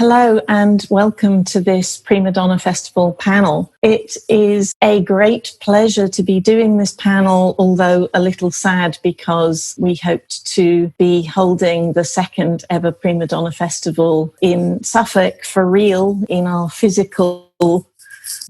Hello and welcome to this Primadonna Festival panel. It is a great pleasure to be doing this panel, although a little sad because we hoped to be holding the second ever Primadonna Festival in Suffolk for real in our physical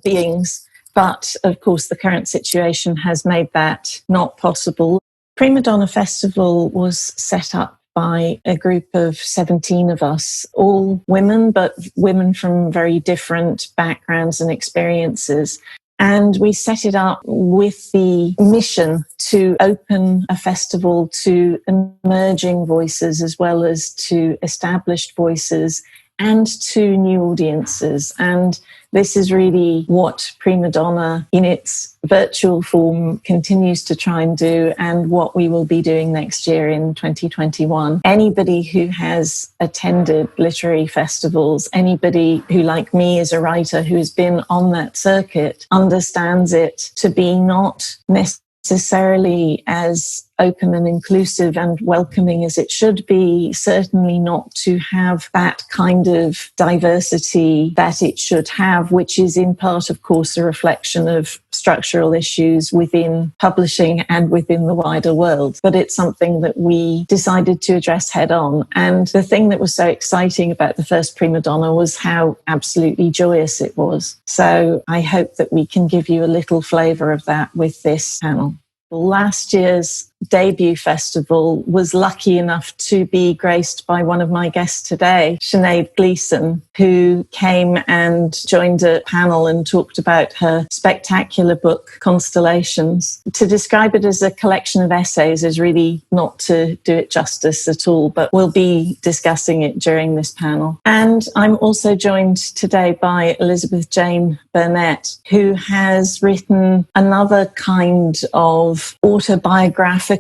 beings. But of course, the current situation has made that not possible. Primadonna Festival was set up by a group of 17 of us, all women, but women from very different backgrounds and experiences. And we set it up with the mission to open a festival to emerging voices as well as to established voices and to new audiences. And this is really what Primadonna in its virtual form continues to try and do, and what we will be doing next year in 2021. Anybody who has attended literary festivals, anybody who, like me, is a writer who has been on that circuit, understands it to be not necessarily as open and inclusive and welcoming as it should be, certainly not to have that kind of diversity that it should have, which is in part, of course, a reflection of structural issues within publishing and within the wider world. But it's something that we decided to address head on. And the thing that was so exciting about the first Primadonna was how absolutely joyous it was. So I hope that we can give you a little flavour of that with this panel. Last year's debut festival was lucky enough to be graced by one of my guests today, Sinead Gleeson, who came and joined a panel and talked about her spectacular book, Constellations. To describe it as a collection of essays is really not to do it justice at all, but we'll be discussing it during this panel. And I'm also joined today by Elizabeth-Jane Burnett, who has written another kind of autobiographical,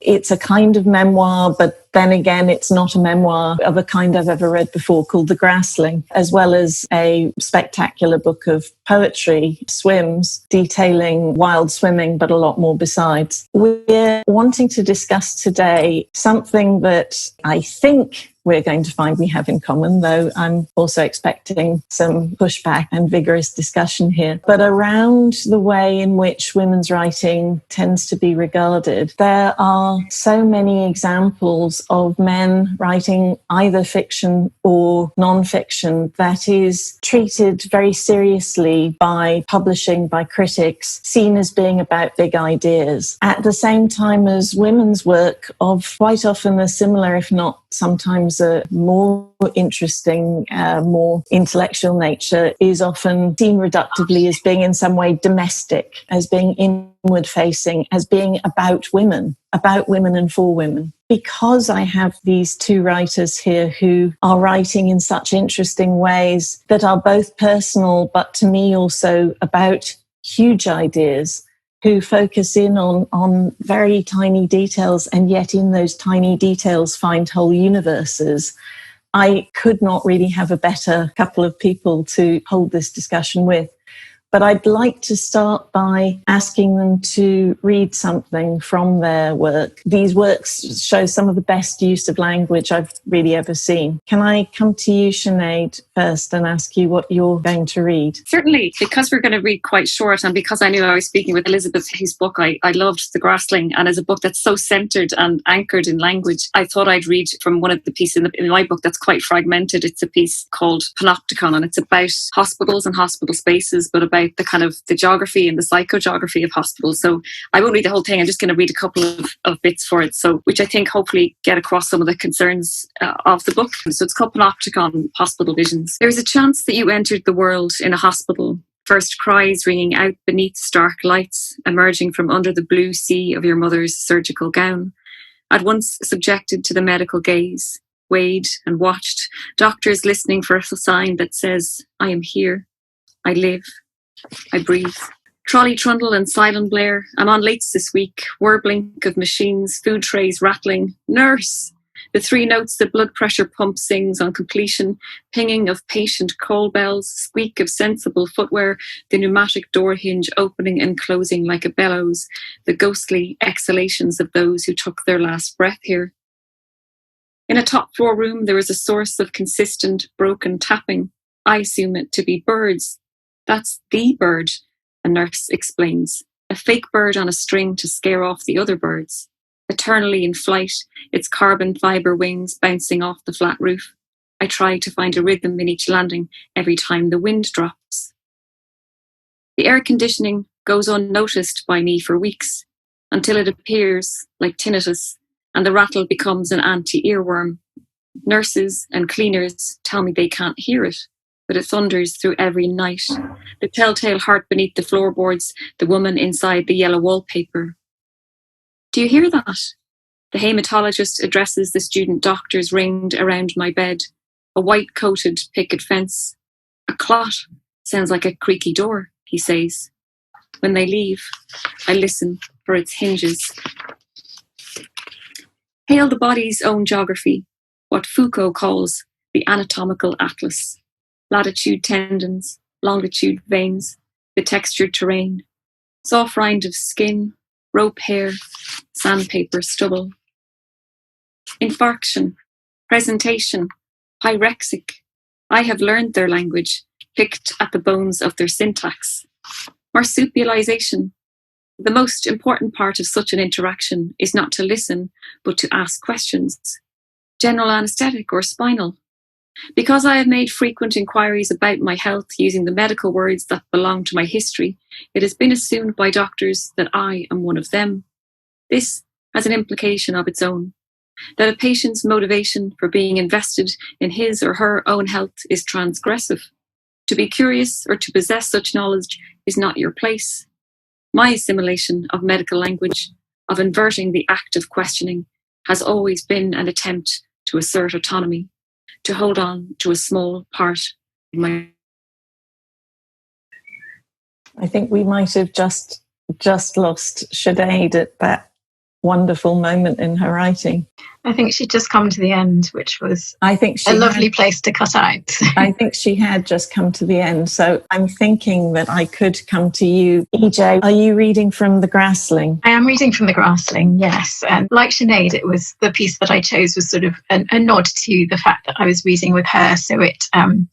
it's a kind of memoir, but then again, it's not a memoir of a kind I've ever read before, called The Grassling, as well as a spectacular book of poetry, Swims, detailing wild swimming, but a lot more besides. We're wanting to discuss today something that I think we're going to find we have in common, though I'm also expecting some pushback and vigorous discussion here. But around the way in which women's writing tends to be regarded, there are so many examples of men writing either fiction or non-fiction that is treated very seriously by publishing, by critics, seen as being about big ideas. At the same time as women's work of quite often a similar, if not sometimes a more interesting, more intellectual nature is often seen reductively as being in some way domestic, as being inward facing, as being about women and for women. Because I have these two writers here who are writing in such interesting ways that are both personal, but to me also about huge ideas, who focus in on very tiny details and yet in those tiny details find whole universes, I could not really have a better couple of people to hold this discussion with. But I'd like to start by asking them to read something from their work. These works show some of the best use of language I've really ever seen. Can I come to you, Sinead, first and ask you what you're going to read? Certainly, because we're going to read quite short, and because I knew I was speaking with Elizabeth, whose book I loved, The Grassling, and as a book that's so centred and anchored in language, I thought I'd read from one of the pieces in my book that's quite fragmented. It's a piece called Panopticon, and it's about hospitals and hospital spaces, but about the kind of the geography and the psychogeography of hospitals. So I won't read the whole thing. I'm just going to read a couple of bits for it, so which I think hopefully get across some of the concerns of the book. So it's called Panopticon, Hospital Visions. There is a chance that you entered the world in a hospital. First cries ringing out beneath stark lights, emerging from under the blue sea of your mother's surgical gown. At once subjected to the medical gaze, weighed and watched, doctors listening for a sign that says, I am here, I live, I breathe. Trolley trundle and silent blare. I'm on lates this week. Whir blink of machines, food trays rattling. Nurse! The three notes the blood pressure pump sings on completion. Pinging of patient call bells. Squeak of sensible footwear. The pneumatic door hinge opening and closing like a bellows. The ghostly exhalations of those who took their last breath here. In a top floor room, there is a source of consistent, broken tapping. I assume it to be birds. That's the bird, a nurse explains. A fake bird on a string to scare off the other birds. Eternally in flight, its carbon fibre wings bouncing off the flat roof. I try to find a rhythm in each landing every time the wind drops. The air conditioning goes unnoticed by me for weeks, until it appears like tinnitus, and the rattle becomes an anti-earworm. Nurses and cleaners tell me they can't hear it, but it thunders through every night. The telltale heart beneath the floorboards, the woman inside the yellow wallpaper. Do you hear that? The haematologist addresses the student doctors ringed around my bed. A white-coated picket fence. A clot. Sounds like a creaky door, he says. When they leave, I listen for its hinges. Hail the body's own geography, what Foucault calls the anatomical atlas. Latitude tendons, longitude veins, the textured terrain, soft rind of skin, rope hair, sandpaper stubble. Infarction, presentation, pyrexic. I have learned their language, picked at the bones of their syntax. Marsupialization. The most important part of such an interaction is not to listen, but to ask questions. General anesthetic or spinal? Because I have made frequent inquiries about my health using the medical words that belong to my history, it has been assumed by doctors that I am one of them. This has an implication of its own, that a patient's motivation for being invested in his or her own health is transgressive. To be curious or to possess such knowledge is not your place. My assimilation of medical language, of inverting the act of questioning, has always been an attempt to assert autonomy, to hold on to a small part of my... I think we might have just lost Sinead at that wonderful moment in her writing. I think she'd just come to the end, which was a lovely place to cut out. I think she had just come to the end. So I'm thinking that I could come to you. EJ, are you reading from The Grassling? I am reading from The Grassling, yes. And like Sinead, it was the piece that I chose was sort of a nod to the fact that I was reading with her. So it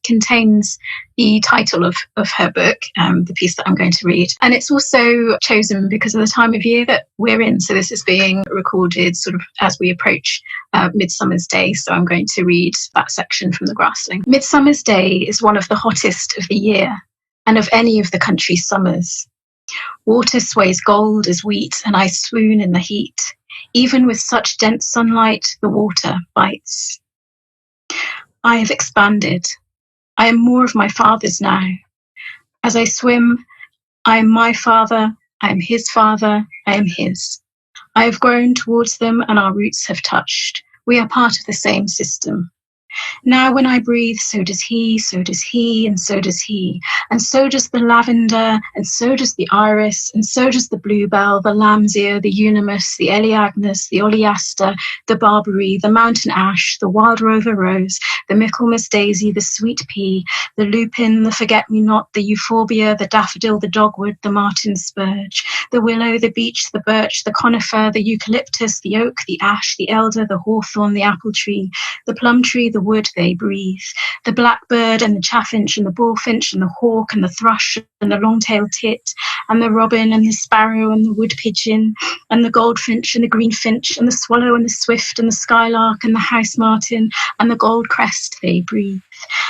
contains the title of her book, the piece that I'm going to read. And it's also chosen because of the time of year that we're in. So this is being recorded sort of as we approach Midsummer's Day, so I'm going to read that section from The Grassling. Midsummer's Day is one of the hottest of the year, and of any of the country's summers. Water sways gold as wheat, and I swoon in the heat. Even with such dense sunlight, the water bites. I have expanded. I am more of my father's now. As I swim, I am my father, I am his father, I am his. I have grown towards them and our roots have touched. We are part of the same system. Now when I breathe, so does he, so does he, and so does he. And so does the lavender, and so does the iris, and so does the bluebell, the lamb's ear, the unimus, the eleagnus, the oleaster, the barberry, the mountain ash, the wild rover rose, the Michaelmas daisy, the sweet pea, the lupin, the forget-me-not, the euphorbia, the daffodil, the dogwood, the martin spurge, the willow, the beech, the birch, the conifer, the eucalyptus, the oak, the ash, the elder, the hawthorn, the apple tree, the plum tree, the wood, they breathe. The blackbird and the chaffinch and the bullfinch and the hawk and the thrush and the long-tailed tit and the robin and the sparrow and the wood pigeon and the goldfinch and the greenfinch and the swallow and the swift and the skylark and the house martin and the gold crest, they breathe.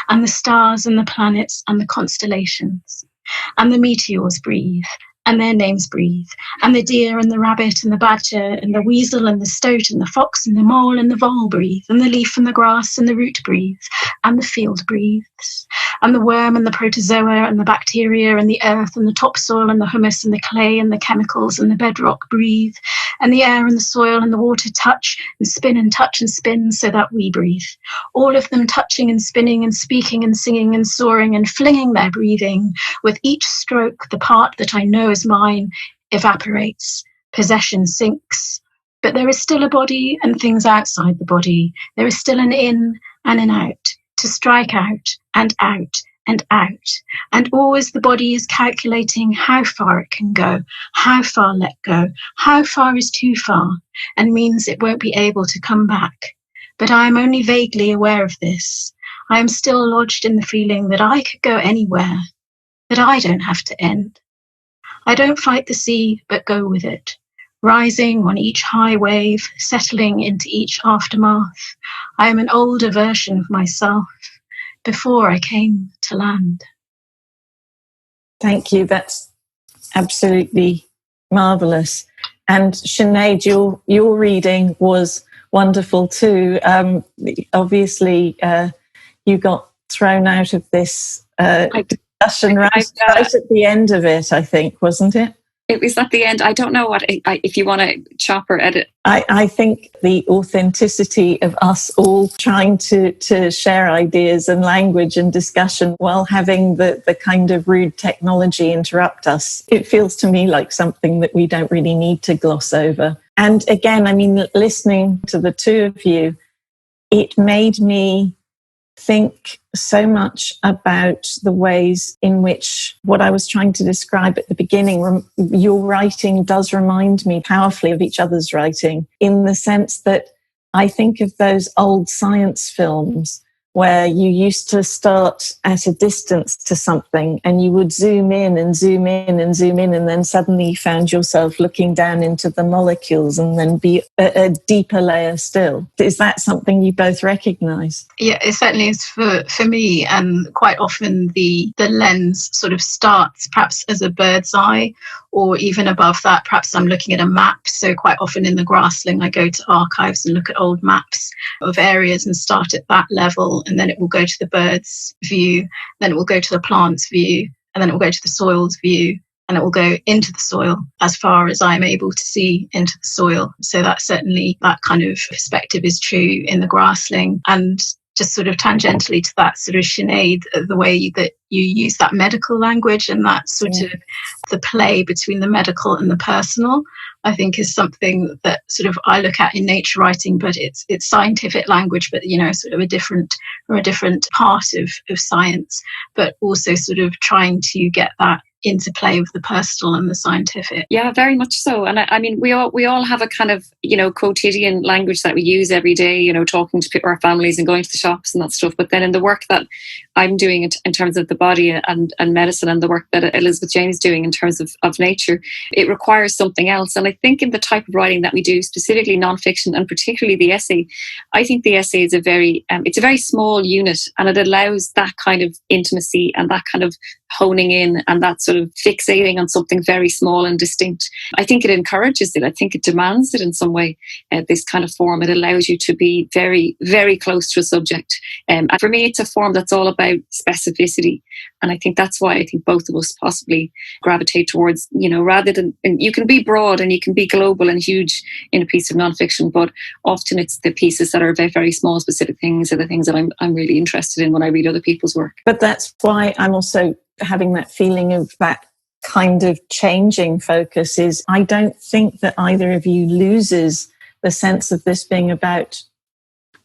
And the stars and the planets and the constellations. And the meteors breathe. And their names breathe, and the deer and the rabbit and the badger and the weasel and the stoat and the fox and the mole and the vole breathe, and the leaf and the grass and the root breathe, and the field breathes, and the worm and the protozoa and the bacteria and the earth and the topsoil and the humus and the clay and the chemicals and the bedrock breathe, and the air and the soil and the water touch and spin and touch and spin so that we breathe, all of them touching and spinning and speaking and singing and soaring and flinging their breathing. With each stroke, the part that I know is mine evaporates, possession sinks. But there is still a body and things outside the body. There is still an in and an out, to strike out and out and out. And always the body is calculating how far it can go, how far let go, how far is too far, and means it won't be able to come back. But I am only vaguely aware of this. I am still lodged in the feeling that I could go anywhere, that I don't have to end. I don't fight the sea, but go with it, rising on each high wave, settling into each aftermath. I am an older version of myself before I came to land. Thank you. That's absolutely marvellous. And Sinead, your reading was wonderful too. Obviously, you got thrown out of this discussion right at the end of it, I think, wasn't it? It was at the end. I don't know what, if you want to chop or edit. I think the authenticity of us all trying to share ideas and language and discussion while having the kind of rude technology interrupt us, it feels to me like something that we don't really need to gloss over. And again, I mean, listening to the two of you, it made me think so much about the ways in which what I was trying to describe at the beginning, your writing does remind me powerfully of each other's writing, in the sense that I think of those old science films where you used to start at a distance to something and you would zoom in and zoom in and zoom in, and then suddenly you found yourself looking down into the molecules and then be a deeper layer still. Is that something you both recognise? Yeah, it certainly is for me. And quite often the lens sort of starts perhaps as a bird's eye, or even above that, perhaps I'm looking at a map. So quite often in the Grassling, I go to archives and look at old maps of areas and start at that level. And then it will go to the bird's view, then it will go to the plant's view, and then it will go to the soil's view, and it will go into the soil as far as I'm able to see into the soil. So that certainly, that kind of perspective is true in the Grassling. And just sort of tangentially to that, sort of Sinead, the way that you use that medical language and that sort of the play between the medical and the personal, I think is something that sort of I look at in nature writing, but it's scientific language, but, you know, sort of a different part of science, but also sort of trying to get that interplay with the personal and the scientific. Yeah, very much so. And I mean, we all have a kind of, you know, quotidian language that we use every day, you know, talking to our families and going to the shops and that stuff. But then in the work that I'm doing in terms of the body and medicine, and the work that Elizabeth-Jane is doing in terms of nature, it requires something else. And I think in the type of writing that we do, specifically nonfiction and particularly the essay, I think the essay is it's a very small unit, and it allows that kind of intimacy and that kind of honing in and that sort of fixating on something very small and distinct. I think it encourages it. I think it demands it in some way. This kind of form, it allows you to be very, very close to a subject. And for me, it's a form that's all about specificity. And I think that's why I think both of us possibly gravitate towards, you know, rather than, and you can be broad and you can be global and huge in a piece of nonfiction, but often it's the pieces that are very, very small, specific things are the things that I'm really interested in when I read other people's work. But that's why I'm also having that feeling of that kind of changing focus. Is I don't think that either of you loses the sense of this being about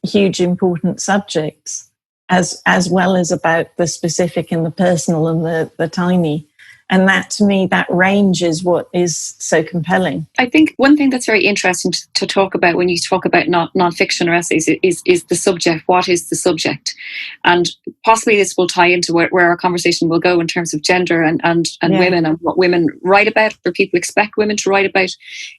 huge, important subjects, as well as about the specific and the personal and the tiny. And that, to me, that range is what is so compelling. I think one thing that's very interesting to talk about when you talk about nonfiction or essays is the subject. What is the subject? And possibly this will tie into where our conversation will go in terms of gender and women, and what women write about, or people expect women to write about,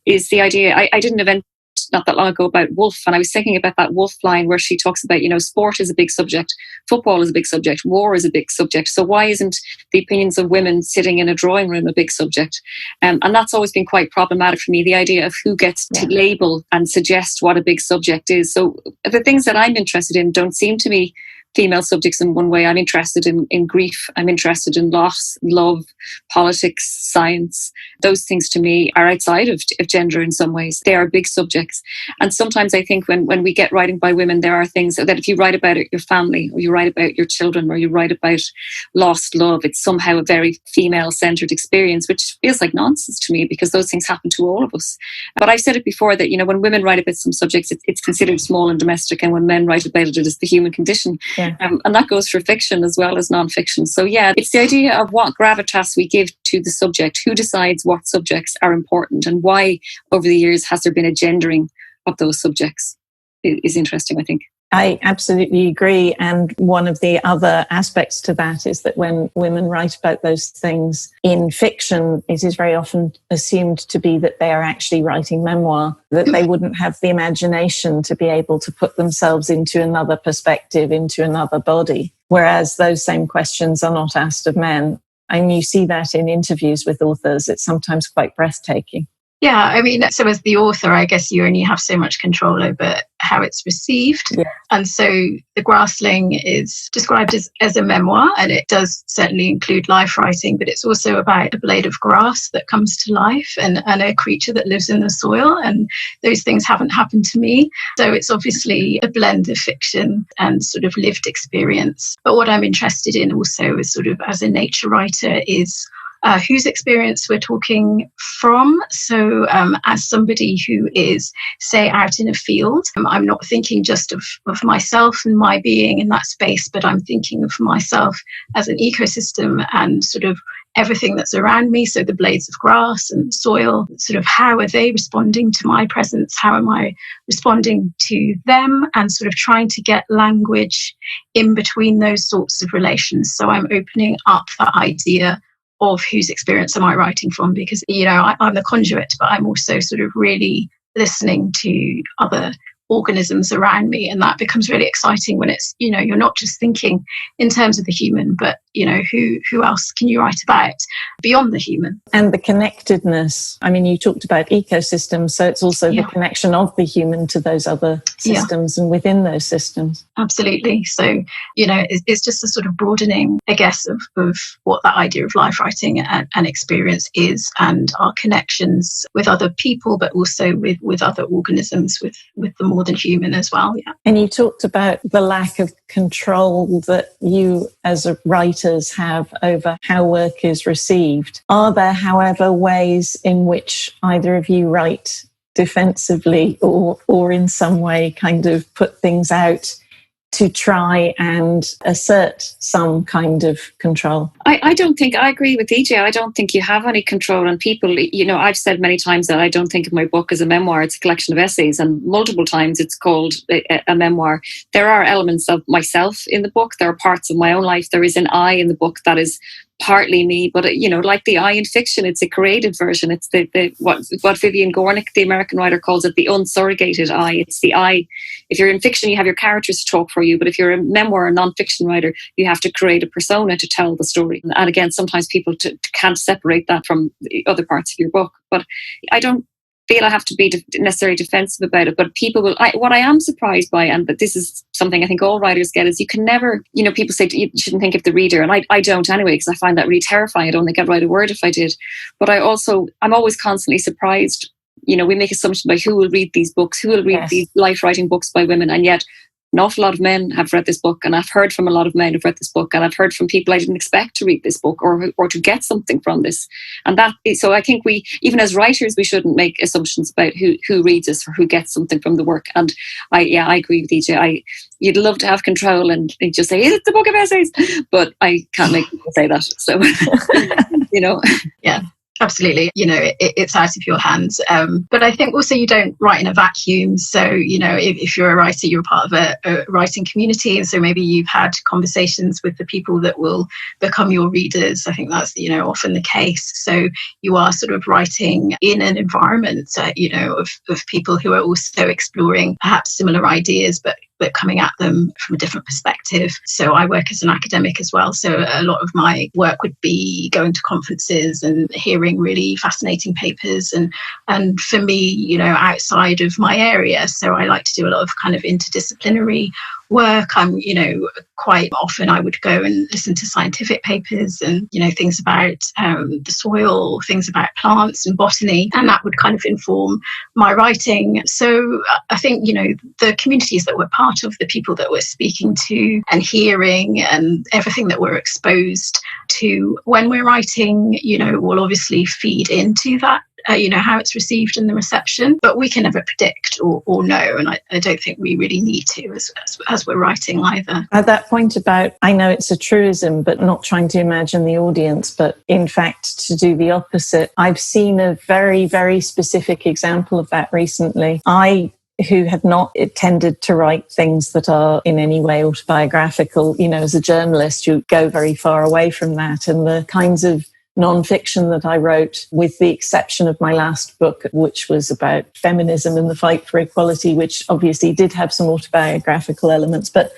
is the idea. I did an event not that long ago about Woolf, and I was thinking about that Woolf line where she talks about, you know, sport is a big subject, football is a big subject, war is a big subject. So why isn't the opinions of women sitting in a drawing room a big subject? And that's always been quite problematic for me, the idea of who gets to label and suggest what a big subject is. So the things that I'm interested in don't seem to me female subjects in one way. I'm interested in grief. I'm interested in loss, love, politics, science. Those things to me are outside of gender in some ways. They are big subjects. And sometimes I think when we get writing by women, there are things that if you write about your family, or you write about your children, or you write about lost love, it's somehow a very female-centered experience, which feels like nonsense to me, because those things happen to all of us. But I've said it before that, you know, when women write about some subjects, it's considered small and domestic, and when men write about it, it is the human condition. Yeah. And that goes for fiction as well as non-fiction. So yeah, it's the idea of what gravitas we give to the subject. Who decides what subjects are important, and why over the years has there been a gendering of those subjects? is interesting, I think. I absolutely agree. And one of the other aspects to that is that when women write about those things in fiction, it is very often assumed to be that they are actually writing memoir, that they wouldn't have the imagination to be able to put themselves into another perspective, into another body. Whereas those same questions are not asked of men. And you see that in interviews with authors. It's sometimes quite breathtaking. Yeah, I mean, so as the author, I guess you only have so much control over how it's received. Yeah. And so The Grassling is described as a memoir, and it does certainly include life writing, but it's also about a blade of grass that comes to life and a creature that lives in the soil. And those things haven't happened to me. So it's obviously a blend of fiction and sort of lived experience. But what I'm interested in also is sort of as a nature writer is whose experience we're talking from. So as somebody who is, say, out in a field, I'm not thinking just of myself and my being in that space, but I'm thinking of myself as an ecosystem and sort of everything that's around me. So the blades of grass and soil, sort of how are they responding to my presence? How am I responding to them? And sort of trying to get language in between those sorts of relations. So I'm opening up that idea of whose experience am I writing from, because, you know, I'm the conduit, but I'm also sort of really listening to other organisms around me. And that becomes really exciting when it's, you know, you're not just thinking in terms of the human, but, you know, who else can you write about beyond the human? And the connectedness. I mean, you talked about ecosystems, so it's also the connection of the human to those other systems and within those systems. Absolutely. So, you know, it's just a sort of broadening, I guess, of what that idea of life writing and experience is, and our connections with other people, but also with other organisms, with the more than human as well. Yeah. And you talked about the lack of control that you as writers have over how work is received. Are there, however, ways in which either of you write defensively or in some way kind of put things out to try and assert some kind of control? I don't think, I agree with EJ. I don't think you have any control on people. You know, I've said many times that I don't think of my book as a memoir. It's a collection of essays, and multiple times it's called a memoir. There are elements of myself in the book. There are parts of my own life. There is an I in the book that is partly me, but, you know, like the I in fiction, it's a created version. It's what Vivian Gornick, the American writer, calls it the unsurrogated I. It's the I. If you're in fiction, you have your characters to talk for you, but if you're a memoir or non-fiction writer, you have to create a persona to tell the story. And again, sometimes people can't separate that from the other parts of your book. But I don't feel I have to be necessarily defensive about it, but people will. What I am surprised by, and that this is something I think all writers get, is you can never, you know, people say you shouldn't think of the reader, and I don't anyway, because I find that really terrifying. I don't think I'd write a word if I did. But I'm always constantly surprised. You know, we make assumptions about who will read these books, who will read these life writing books by women, and yet an awful lot of men have read this book, and I've heard from a lot of men who've read this book, and I've heard from people I didn't expect to read this book or to get something from this. And so I think we, even as writers, we shouldn't make assumptions about who reads us or who gets something from the work. And I agree with EJ. You'd love to have control and just say, it's a book of essays, but I can't make people say that. So, you know. Yeah. Absolutely. You know, it's out of your hands. But I think also you don't write in a vacuum. So, you know, if you're a writer, you're part of a writing community. And so maybe you've had conversations with the people that will become your readers. I think that's, you know, often the case. So you are sort of writing in an environment, you know, of people who are also exploring perhaps similar ideas, but coming at them from a different perspective. So I work as an academic as well. So a lot of my work would be going to conferences and hearing really fascinating papers. And for me, you know, outside of my area, so I like to do a lot of kind of interdisciplinary work. I'm, you know, quite often I would go and listen to scientific papers and, you know, things about the soil, things about plants and botany, and that would kind of inform my writing. So I think, you know, the communities that we're part of, the people that we're speaking to and hearing, and everything that we're exposed to when we're writing, you know, will obviously feed into that. You know, how it's received and the reception, but we can never predict or know, and I don't think we really need to as we're writing either. At that point about, I know it's a truism, but not trying to imagine the audience, but in fact to do the opposite. I've seen a very, very specific example of that recently. I who have not tended to write things that are in any way autobiographical. You know, as a journalist, you go very far away from that. And the kinds of non-fiction that I wrote, with the exception of my last book, which was about feminism and the fight for equality, which obviously did have some autobiographical elements, but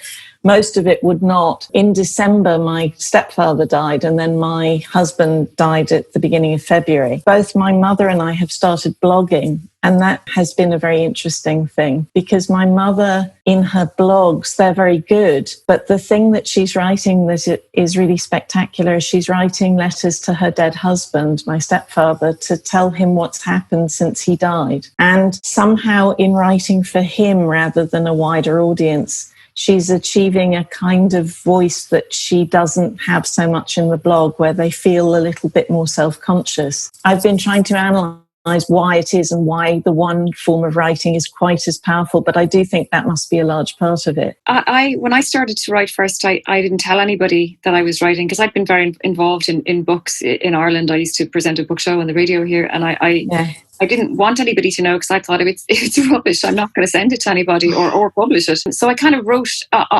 most of it would not. In December, my stepfather died, and then my husband died at the beginning of February. Both my mother and I have started blogging, and that has been a very interesting thing, because my mother, in her blogs, they're very good, but the thing that she's writing that is really spectacular is she's writing letters to her dead husband, my stepfather, to tell him what's happened since he died. And somehow, in writing for him rather than a wider audience, she's achieving a kind of voice that she doesn't have so much in the blog, where they feel a little bit more self-conscious. I've been trying to analyse why it is and why the one form of writing is quite as powerful, but I do think that must be a large part of it. When I started to write first, I didn't tell anybody that I was writing, because I'd been very involved in books in Ireland. I used to present a book show on the radio here, and I didn't want anybody to know, because I thought it's rubbish. I'm not going to send it to anybody or publish it. So I kind of wrote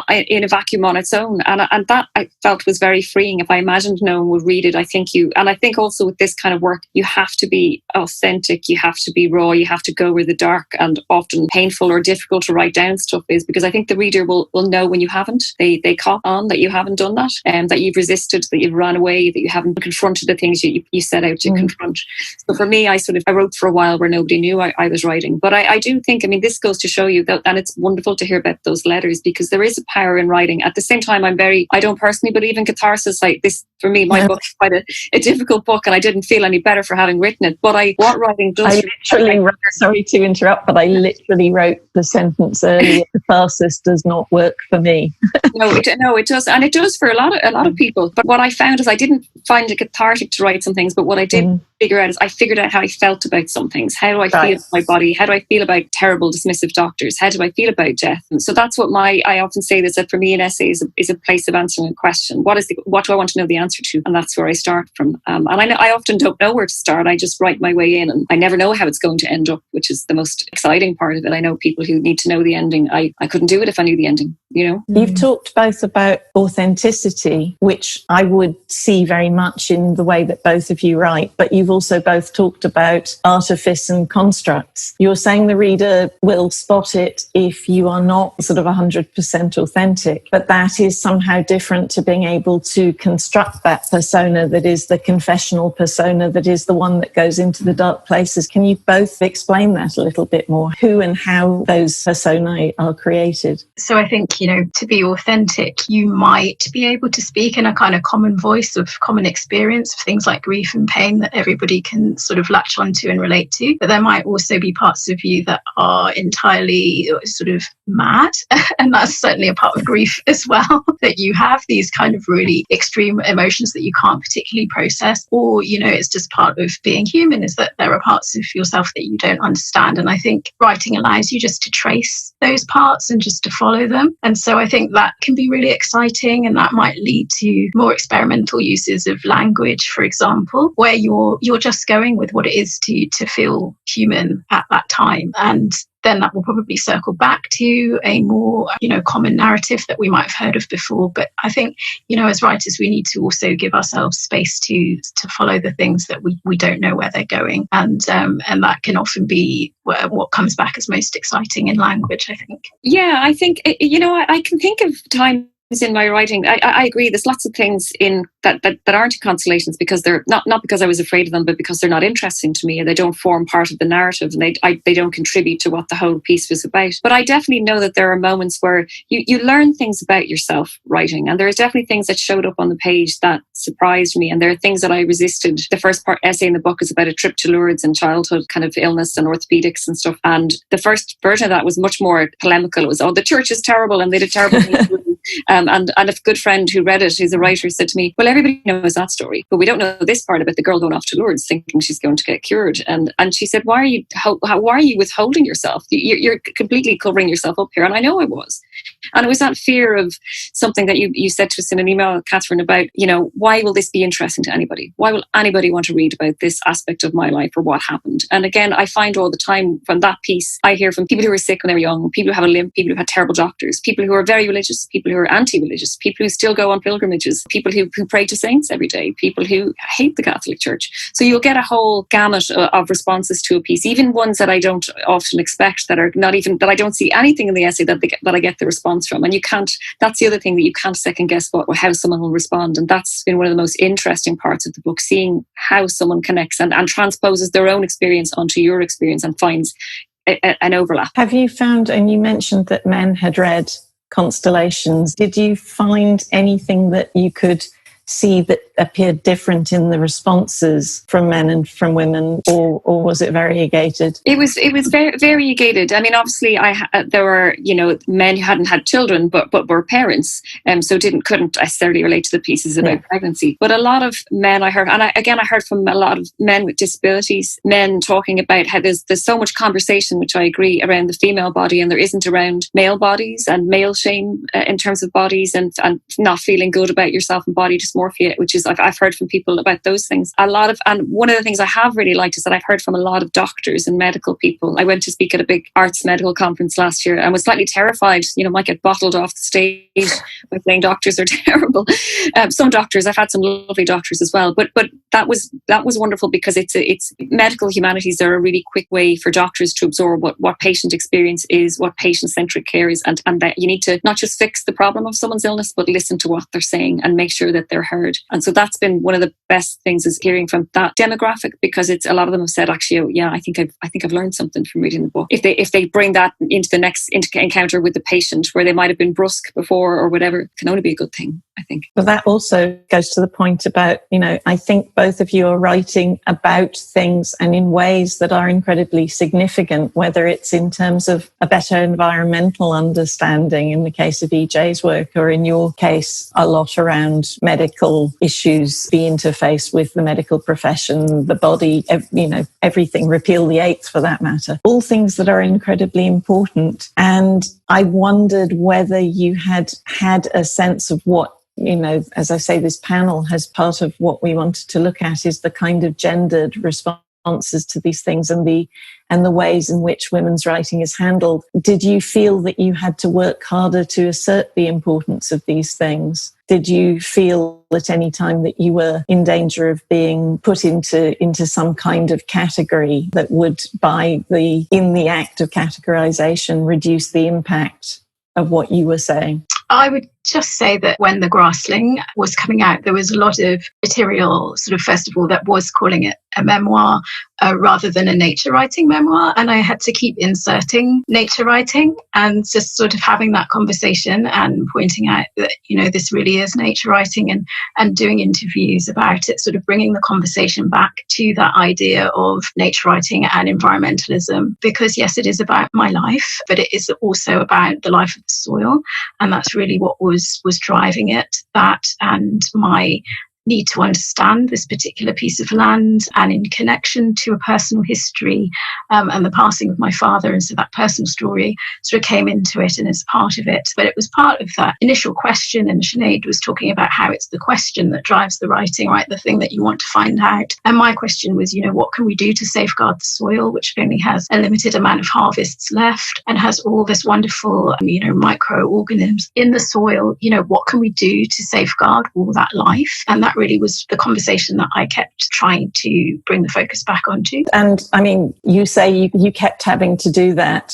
in a vacuum on its own. And that I felt was very freeing. If I imagined no one would read it, I think also with this kind of work, you have to be authentic. You have to be raw. You have to go where the dark and often painful or difficult to write down stuff is, because I think the reader will know when you haven't. They caught on that you haven't done that, and that you've resisted, that you've run away, that you haven't confronted the things you set out to confront. So for me, I wrote for a while where nobody knew I was writing. But I do think, this goes to show you that, and it's wonderful to hear about those letters, because there is a power in writing. At the same time, I don't personally believe in catharsis. Like this, for me, my book is quite a difficult book, and I didn't feel any better for having written it. But what writing does... sorry to interrupt, but I literally wrote the sentence earlier, catharsis does not work for me. No, it does. And it does for a lot of people. But what I found is I didn't find it cathartic to write some things, but what I did figure out is I figured out how I felt about some things. How do I feel about my body? How do I feel about terrible, dismissive doctors? How do I feel about death? And so that's what I often say this, that for me an essay is a place of answering a question. What do I want to know the answer to? And that's where I start from. And I often don't know where to start. I just write my way in, and I never know how it's going to end up, which is the most exciting part of it. I know people who need to know the ending. I couldn't do it if I knew the ending, you know? You've talked both about authenticity, which I would see very much in the way that both of you write, but you've also both talked about artifice and constructs. You're saying the reader will spot it if you are not sort of 100% authentic, but that is somehow different to being able to construct that persona that is the confessional persona, that is the one that goes into the dark places. Can you both explain that a little bit more? Who and how those personae are created? So I think, to be authentic, you might be able to speak in a kind of common voice of common experience of things like grief and pain that everybody can sort of latch onto and relate to. But there might also be parts of you that are entirely sort of mad. And that's certainly a part of grief as well, that you have these kind of really extreme emotions that you can't particularly process. Or, it's just part of being human, is that there are parts of yourself that you don't understand. And I think writing allows you just to trace those parts and just to follow them. And so I think that can be really exciting, and that might lead to more experimental uses of language, for example, where you're just going with what it is to feel human at that time. And then that will probably circle back to a more, common narrative that we might have heard of before. But I think, as writers, we need to also give ourselves space to follow the things that we don't know where they're going. And that can often be what comes back as most exciting in language, I think. Yeah, I think, I can think of times in my writing, I agree. There's lots of things in that aren't consolations, because they're not because I was afraid of them, but because they're not interesting to me, and they don't form part of the narrative, and they don't contribute to what the whole piece was about. But I definitely know that there are moments where you learn things about yourself writing, and there are definitely things that showed up on the page that surprised me, and there are things that I resisted. The first essay in the book is about a trip to Lourdes and childhood kind of illness and orthopedics and stuff. And the first version of that was much more polemical. It was, the church is terrible and they did terrible things. And a good friend who read it, who's a writer, said to me, well, everybody knows that story, but we don't know this part about the girl going off to Lourdes thinking she's going to get cured. And she said, why are you withholding yourself? You're completely covering yourself up here. And I know I was. And it was that fear of something that you said to us in an email, Catherine, about, why will this be interesting to anybody? Why will anybody want to read about this aspect of my life or what happened? And again, I find all the time from that piece, I hear from people who were sick when they were young, people who have a limp, people who had terrible doctors, people who are very religious, people who are anti-religious, people who still go on pilgrimages, people who pray to saints every day, people who hate the Catholic Church. So you'll get a whole gamut of responses to a piece, even ones that I don't often expect, that are not even, that I don't see anything in the essay that I get the response from. And you can't, that's the other thing, that you can't second guess how someone will respond. And that's been one of the most interesting parts of the book, seeing how someone connects and transposes their own experience onto your experience and finds an overlap. Have you found, and you mentioned that men had read Constellations, did you find anything that you could see that appeared different in the responses from men and from women, or was it variegated? It was very variegated. I mean, obviously, there were men who hadn't had children but were parents, so couldn't necessarily relate to the pieces about pregnancy. But a lot of men I heard, and I heard from a lot of men with disabilities, men talking about how there's so much conversation, which I agree, around the female body, and there isn't around male bodies and male shame in terms of bodies and not feeling good about yourself and body dysmorphia, which is I've heard from people about those things. And one of the things I have really liked is that I've heard from a lot of doctors and medical people. I went to speak at a big arts medical conference last year and was slightly terrified, might get bottled off the stage by saying doctors are terrible. Some doctors, I've had some lovely doctors as well, but that was wonderful, because it's medical humanities are a really quick way for doctors to absorb what patient experience is, what patient-centric care is, and that you need to not just fix the problem of someone's illness, but listen to what they're saying and make sure that they're heard. And so that's been one of the best things, is hearing from that demographic, because it's a lot of them have said, actually, oh, yeah, I think I've learned something from reading the book. If they bring that into the next encounter with the patient, where they might have been brusque before or whatever, it can only be a good thing, I think. But that also goes to the point about, I think both of you are writing about things and in ways that are incredibly significant, whether it's in terms of a better environmental understanding in the case of EJ's work, or in your case, a lot around medical issues, the interface with the medical profession, the body, everything, repeal the eighth for that matter, all things that are incredibly important. And I wondered whether you had a sense of what, as I say, this panel has, part of what we wanted to look at is the kind of gendered responses to these things and the ways in which women's writing is handled. Did you feel that you had to work harder to assert the importance of these things? Did you feel at any time that you were in danger of being put into some kind of category that would, in the act of categorization, reduce the impact of what you were saying? I would just say that when The Grassling was coming out, there was a lot of material, sort of, first of all, that was calling it a memoir rather than a nature writing memoir. And I had to keep inserting nature writing and just sort of having that conversation and pointing out that, this really is nature writing, and doing interviews about it, sort of bringing the conversation back to that idea of nature writing and environmentalism. Because yes, it is about my life, but it is also about the life of the soil. And that's really what was driving it, that and my need to understand this particular piece of land, and in connection to a personal history and the passing of my father. And so that personal story sort of came into it and is part of it. But it was part of that initial question, and Sinead was talking about how it's the question that drives the writing, right? The thing that you want to find out. And my question was, what can we do to safeguard the soil, which only has a limited amount of harvests left and has all this wonderful, microorganisms in the soil? What can we do to safeguard all that life? And that really was the conversation that I kept trying to bring the focus back onto. And I mean, you say you kept having to do that.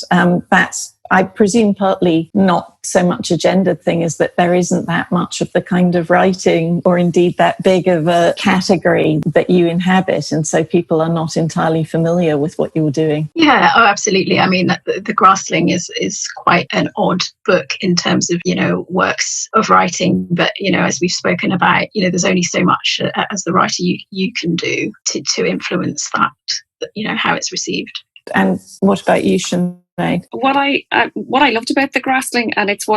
That's, I presume, partly not so much a gendered thing, is that there isn't that much of the kind of writing, or indeed that big of a category that you inhabit. And so people are not entirely familiar with what you're doing. Yeah, absolutely. I mean, the Grassling is quite an odd book in terms of, works of writing. But, as we've spoken about, there's only so much as the writer you can do to influence that, how it's received. And what about you, Sinead? Right. What I loved about the Grassling, and it's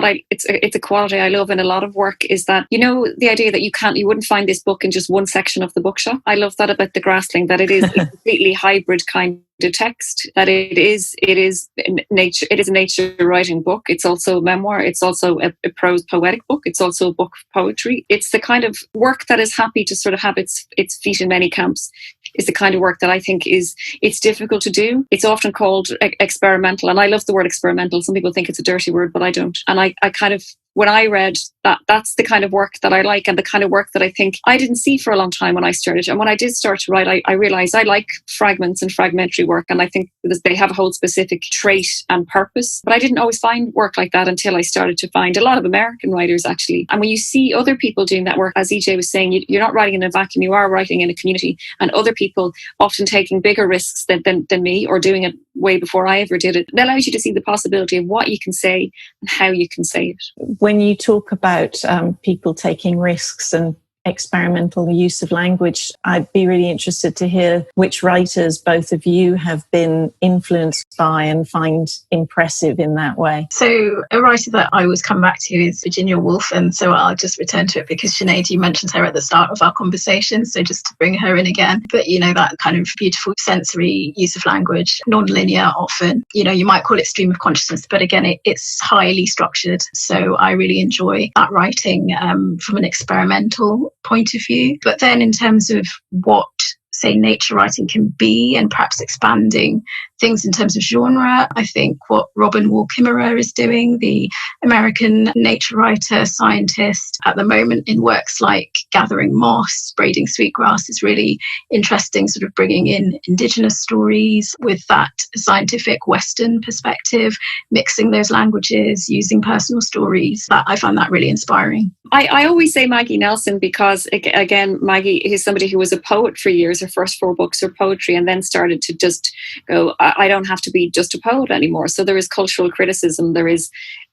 a quality I love in a lot of work, is that, you know, the idea that you wouldn't find this book in just one section of the bookshop. I love that about the Grassling, that it is a completely hybrid kind of text, that it is a nature writing book. It's also a memoir. It's also a prose poetic book. It's also a book of poetry. It's the kind of work that is happy to sort of have its feet in many camps. Is the kind of work that I think it's difficult to do. It's often called experimental, and I love the word experimental. Some people think it's a dirty word, but I don't. And I kind of, when I read that, that's the kind of work that I like, and the kind of work that I think I didn't see for a long time when I started. And when I did start to write, I realized I like fragments and fragmentary work, and I think they have a whole specific trait and purpose. But I didn't always find work like that until I started to find a lot of American writers, actually. And when you see other people doing that work, as EJ was saying, you're not writing in a vacuum, you are writing in a community, and other people often taking bigger risks than me, or doing it way before I ever did it. It allows you to see the possibility of what you can say and how you can say it. When you talk about people taking risks and experimental use of language, I'd be really interested to hear which writers both of you have been influenced by and find impressive in that way. So a writer that I always come back to is Virginia Woolf, and so I'll just return to it because Sinead, you mentioned her at the start of our conversation, so just to bring her in again. But you know, that kind of beautiful sensory use of language, non-linear often, you know, you might call it stream of consciousness, but again, it's highly structured. So I really enjoy that writing from an experimental point of view. But then in terms of what, say, nature writing can be, and perhaps expanding things in terms of genre, I think what Robin Wall Kimmerer is doing, the American nature writer, scientist, at the moment in works like Gathering Moss, Braiding Sweetgrass, is really interesting, sort of bringing in indigenous stories with that scientific Western perspective, mixing those languages, using personal stories. I find that really inspiring. I always say Maggie Nelson because, again, Maggie is somebody who was a poet for years. Her first 4 books are poetry, and then started to just go, I don't have to be just a poet anymore. So there is cultural criticism. There is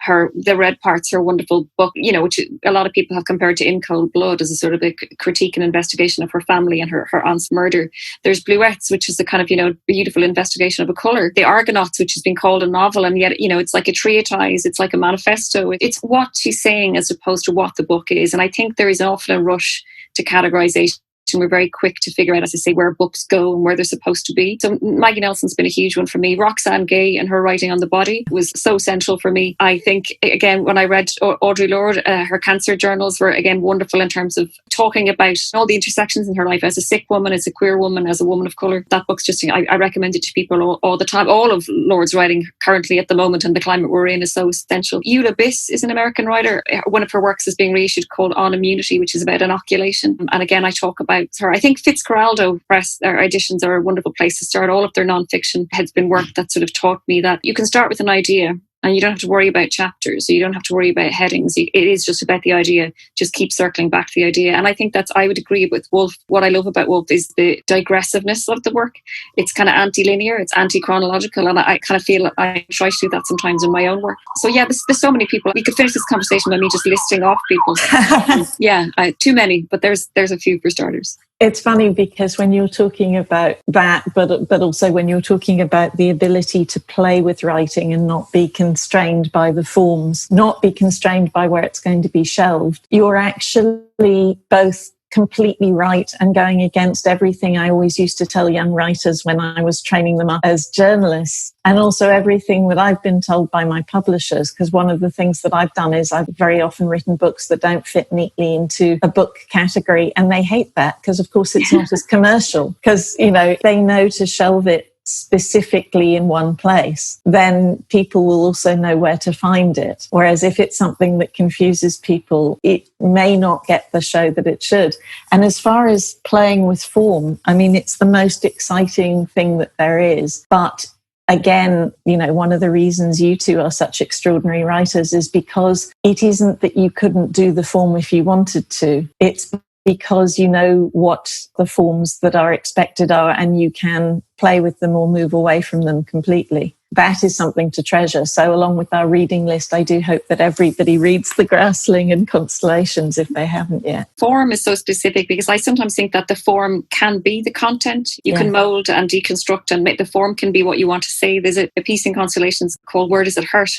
The Red Parts, her wonderful book, you know, which a lot of people have compared to In Cold Blood as a sort of a critique and investigation of her family and her aunt's murder. There's Bluets, which is a kind of, you know, beautiful investigation of a colour. The Argonauts, which has been called a novel, and yet, you know, it's like a treatise, it's like a manifesto. It's what she's saying as opposed to what the book is. And I think there is often a rush to categorisation. We're very quick to figure out, as I say, where books go and where they're supposed to be. So Maggie Nelson's been a huge one for me. Roxane Gay and her writing on the body was so central for me. I think, again, when I read Audre Lorde, her cancer journals were, again, wonderful in terms of talking about all the intersections in her life as a sick woman, as a queer woman, as a woman of colour. That book's just, I recommend it to people all the time. All of Lorde's writing currently at the moment and the climate we're in is so essential. Eula Biss is an American writer. One of her works is being reissued called On Immunity, which is about inoculation. And again, I talk about her. I think Fitzcarraldo Press, their editions are a wonderful place to start. All of their non-fiction has been work that sort of taught me that you can start with an idea and you don't have to worry about chapters, so you don't have to worry about headings. It is just about the idea. Just keep circling back to the idea. And I think I would agree with Woolf. What I love about Woolf is the digressiveness of the work. It's kind of anti-linear, it's anti-chronological, and I kind of feel I try to do that sometimes in my own work. So yeah, there's so many people. We could finish this conversation by me just listing off people. Yeah, too many, but there's a few for starters. It's funny because when you're talking about that, but also when you're talking about the ability to play with writing and not be constrained by the forms, not be constrained by where it's going to be shelved, you're actually both completely right and going against everything I always used to tell young writers when I was training them up as journalists, and also everything that I've been told by my publishers, because one of the things that I've done is I've very often written books that don't fit neatly into a book category, and they hate that because of course it's not as commercial, because you know they know to shelve it specifically in one place, then people will also know where to find it. Whereas if it's something that confuses people, it may not get the show that it should. And as far as playing with form, I mean, it's the most exciting thing that there is. But again, you know, one of the reasons you two are such extraordinary writers is because it isn't that you couldn't do the form if you wanted to. It's because you know what the forms that are expected are and you can play with them or move away from them completely. That is something to treasure. So along with our reading list, I do hope that everybody reads The Grassling and Constellations if they haven't yet. Form is so specific because I sometimes think that the form can be the content. You can mold and deconstruct, and the form can be what you want to say. There's a piece in Constellations called Where Does It Hurt?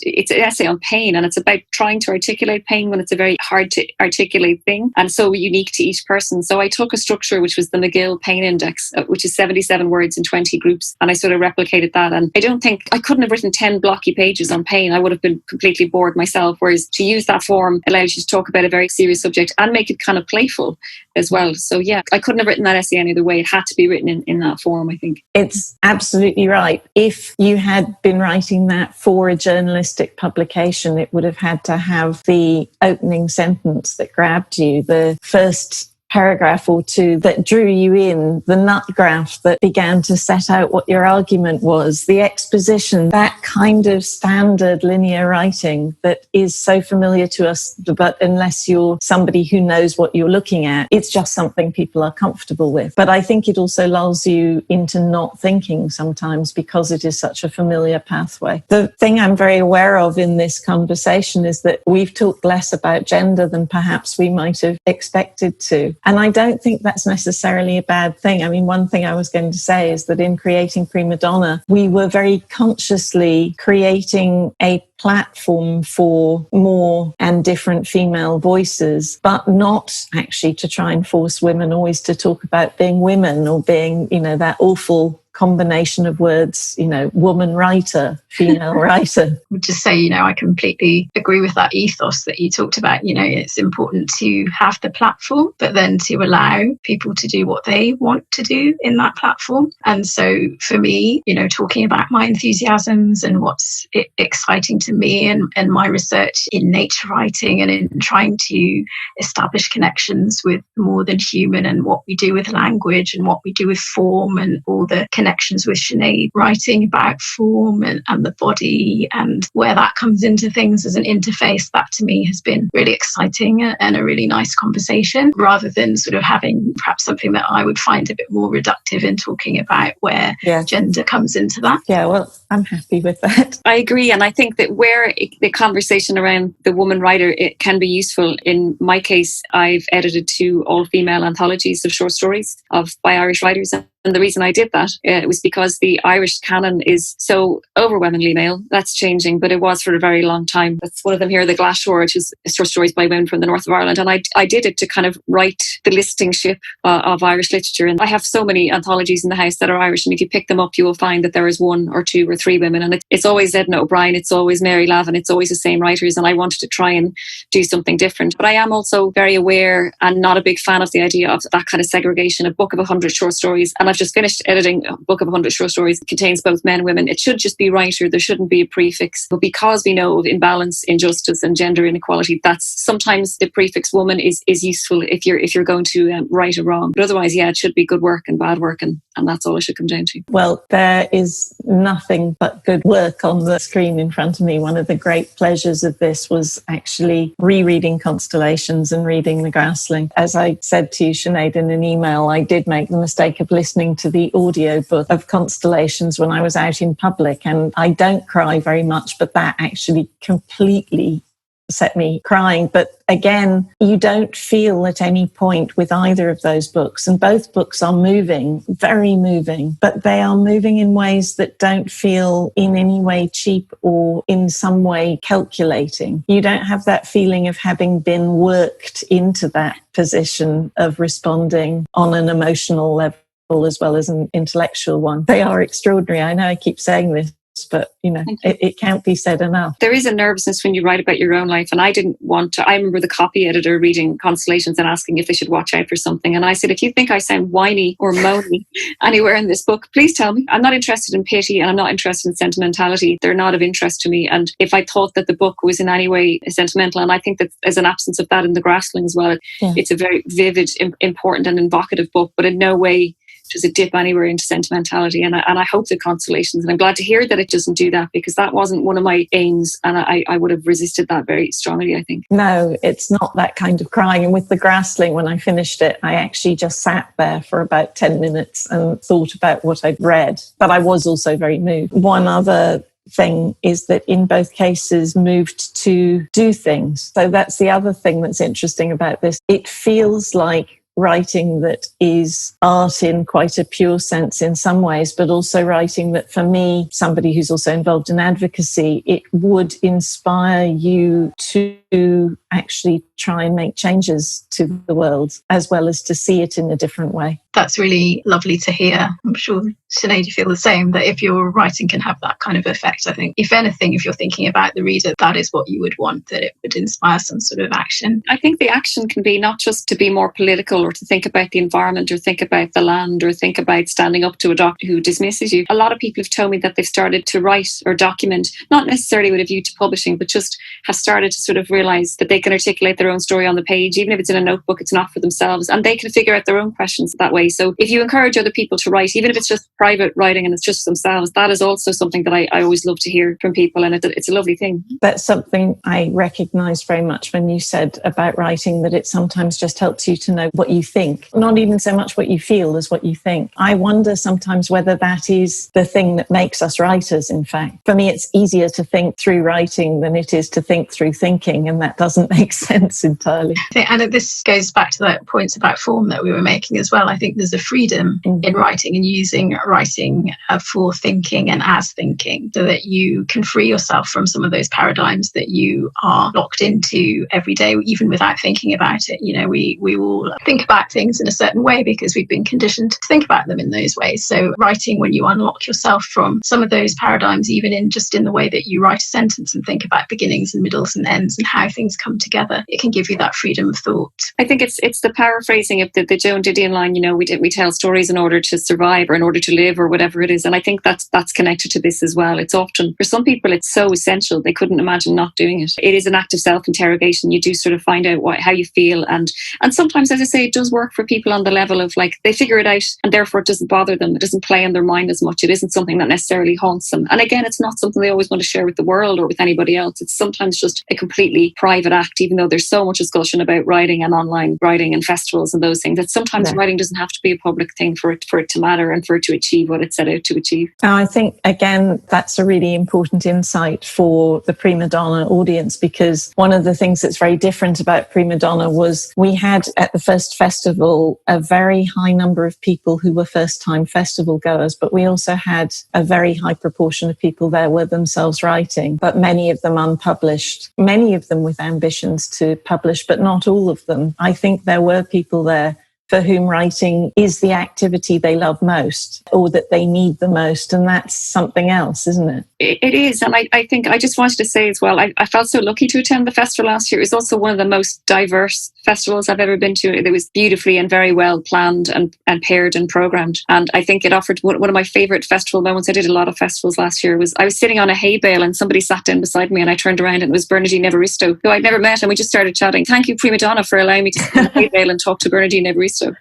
It's an essay on pain, and it's about trying to articulate pain when it's a very hard to articulate thing and so unique to each person. So I took a structure which was the McGill Pain Index, which is 77 words in 20 groups, and I sort of replicated that. And I don't think I couldn't have written 10 blocky pages on pain. I would have been completely bored myself. Whereas to use that form allows you to talk about a very serious subject and make it kind of playful as well. So yeah, I couldn't have written that essay any other way. It had to be written in that form, I think. It's absolutely right. If you had been writing that for a journalistic publication, it would have had to have the opening sentence that grabbed you, the first paragraph or two that drew you in, the nut graph that began to set out what your argument was, the exposition, that kind of standard linear writing that is so familiar to us, but unless you're somebody who knows what you're looking at, it's just something people are comfortable with. But I think it also lulls you into not thinking sometimes because it is such a familiar pathway. The thing I'm very aware of in this conversation is that we've talked less about gender than perhaps we might have expected to. And I don't think that's necessarily a bad thing. I mean, one thing I was going to say is that in creating Primadonna, we were very consciously creating a platform for more and different female voices, but not actually to try and force women always to talk about being women or being, that awful combination of words, woman writer, female writer. I would just say, I completely agree with that ethos that you talked about. It's important to have the platform, but then to allow people to do what they want to do in that platform. And so for me, talking about my enthusiasms and what's exciting to me and my research in nature writing and in trying to establish connections with more than human and what we do with language and what we do with form and all the connections with Sinead, writing about form and the body and where that comes into things as an interface, that to me has been really exciting and a really nice conversation, rather than sort of having perhaps something that I would find a bit more reductive in talking about where gender comes into that. Yeah, well, I'm happy with that. I agree. And I think that where the conversation around the woman writer, it can be useful. In my case, I've edited 2 all-female anthologies of short stories by Irish writers. And the reason I did that was because the Irish canon is so overwhelmingly male. That's changing, but it was for a very long time. That's one of them here, The Glass Shore, which is short stories by women from the north of Ireland. And I did it to kind of write the listing ship of Irish literature. And I have so many anthologies in the house that are Irish. And if you pick them up, you will find that there is 1 or 2 or 3 women. And it's always Edna O'Brien, it's always Mary Lavin, it's always the same writers. And I wanted to try and do something different. But I am also very aware and not a big fan of the idea of that kind of segregation, a book of 100 short stories. And I've just finished editing a book of 100 short stories. It contains both men and women. It should just be writer. There shouldn't be a prefix. But because we know of imbalance, injustice and gender inequality, that's sometimes the prefix woman is useful if you're going to right or wrong. But otherwise, it should be good work and bad work, and that's all it should come down to. Well, there is nothing but good work on the screen in front of me. One of the great pleasures of this was actually rereading Constellations and reading The Grassling. As I said to you, Sinead, in an email, I did make the mistake of listening to the audiobook of Constellations when I was out in public, and I don't cry very much, but that actually completely set me crying. But again, you don't feel at any point with either of those books, and both books are moving, very moving, but they are moving in ways that don't feel in any way cheap or in some way calculating. You don't have that feeling of having been worked into that position of responding on an emotional level as well as an intellectual one. They are extraordinary. I know I keep saying this, but it can't be said enough. There is a nervousness when you write about your own life, and I didn't want to. I remember the copy editor reading Constellations and asking if they should watch out for something, and I said, if you think I sound whiny or moany anywhere in this book, please tell me. I'm not interested in pity and I'm not interested in sentimentality. They're not of interest to me. And if I thought that the book was in any way sentimental, and I think that there's an absence of that in The Grassling as well, it's a very vivid, important and evocative book, but in no way does it dip anywhere into sentimentality? And I hope the consolations, and I'm glad to hear that it doesn't do that, because that wasn't one of my aims, and I would have resisted that very strongly, I think. No, it's not that kind of crying. And with The Grassling, when I finished it, I actually just sat there for about 10 minutes and thought about what I'd read. But I was also very moved. One other thing is that in both cases moved to do things. So that's the other thing that's interesting about this. It feels like writing that is art in quite a pure sense in some ways, but also writing that, for me, somebody who's also involved in advocacy, it would inspire you to actually try and make changes to the world, as well as to see it in a different way. That's really lovely to hear. I'm sure, Sinead, you feel the same, that if your writing can have that kind of effect, I think, if anything, if you're thinking about the reader, that is what you would want, that it would inspire some sort of action. I think the action can be not just to be more political or to think about the environment or think about the land or think about standing up to a doctor who dismisses you. A lot of people have told me that they've started to write or document, not necessarily with a view to publishing, but just have started to sort of realise that they can articulate their own story on the page. Even if it's in a notebook, it's not for themselves, and they can figure out their own questions that way. So if you encourage other people to write, even if it's just private writing and it's just themselves, that is also something that I always love to hear from people, and it's a lovely thing. That's something I recognised very much when you said about writing, that it sometimes just helps you to know what you think, not even so much what you feel as what you think. I wonder sometimes whether that is the thing that makes us writers, in fact. For me, it's easier to think through writing than it is to think through thinking, and that doesn't make sense entirely. And this goes back to that point about form that we were making as well. I think there's a freedom in writing and using writing for thinking and as thinking, so that you can free yourself from some of those paradigms that you are locked into every day, even without thinking about it. You know, we all think about things in a certain way because we've been conditioned to think about them in those ways. So writing, when you unlock yourself from some of those paradigms, even in the way that you write a sentence and think about beginnings and middles and ends and how things come together, it can give you that freedom of thought. I think it's the paraphrasing of the Joan Didion line, you know, we tell stories in order to survive or in order to live or whatever it is. And I think that's connected to this as well. It's often, for some people, it's so essential they couldn't imagine not doing it. It is an act of self-interrogation. You do sort of find out how you feel, and sometimes, as I say, it does work for people on the level of, like, they figure it out and therefore it doesn't bother them. It doesn't play in their mind as much. It isn't something that necessarily haunts them. And again, it's not something they always want to share with the world or with anybody else. It's sometimes just a completely private act, even though there's so much discussion about writing and online writing and festivals and those things, that sometimes writing doesn't have to be a public thing for it to matter and for it to achieve what it set out to achieve. I think, again, that's a really important insight for the Primadonna audience, because one of the things that's very different about Primadonna was we had at the first festival a very high number of people who were first-time festival goers, but we also had a very high proportion of people there were themselves writing, but many of them unpublished, many of them with ambitions to publish, but not all of them. I think there were people there for whom writing is the activity they love most or that they need the most. And that's something else, isn't it? It is. And I think I just wanted to say as well, I felt so lucky to attend the festival last year. It was also one of the most diverse festivals I've ever been to. It was beautifully and very well planned and paired and programmed. And I think it offered one of my favourite festival moments. I did a lot of festivals last year. I was sitting on a hay bale and somebody sat down beside me and I turned around and it was Bernardine Evaristo, who I'd never met, and we just started chatting. Thank you, Primadonna, for allowing me to sit on a hay bale and talk to Bernardine Evaristo.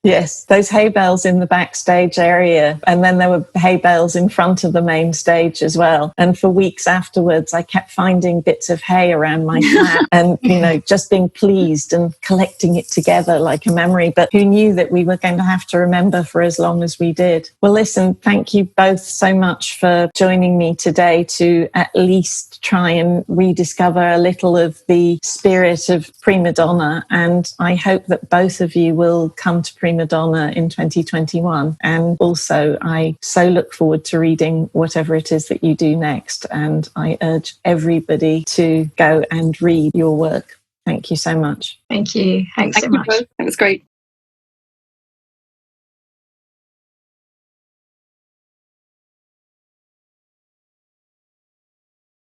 Yes, those hay bales in the backstage area, and then there were hay bales in front of the main stage as well. And for weeks afterwards, I kept finding bits of hay around my flat and, you know, just being pleased and collecting it together like a memory. But who knew that we were going to have to remember for as long as we did? Well, listen, thank you both so much for joining me today to at least try and rediscover a little of the spirit of Primadonna. And I hope that both of you will come to Primadonna in 2021. And also, I so look forward to reading whatever it is that you do next. And I urge everybody to go and read your work. Thank you so much. Thank you. Thanks so much. It was great.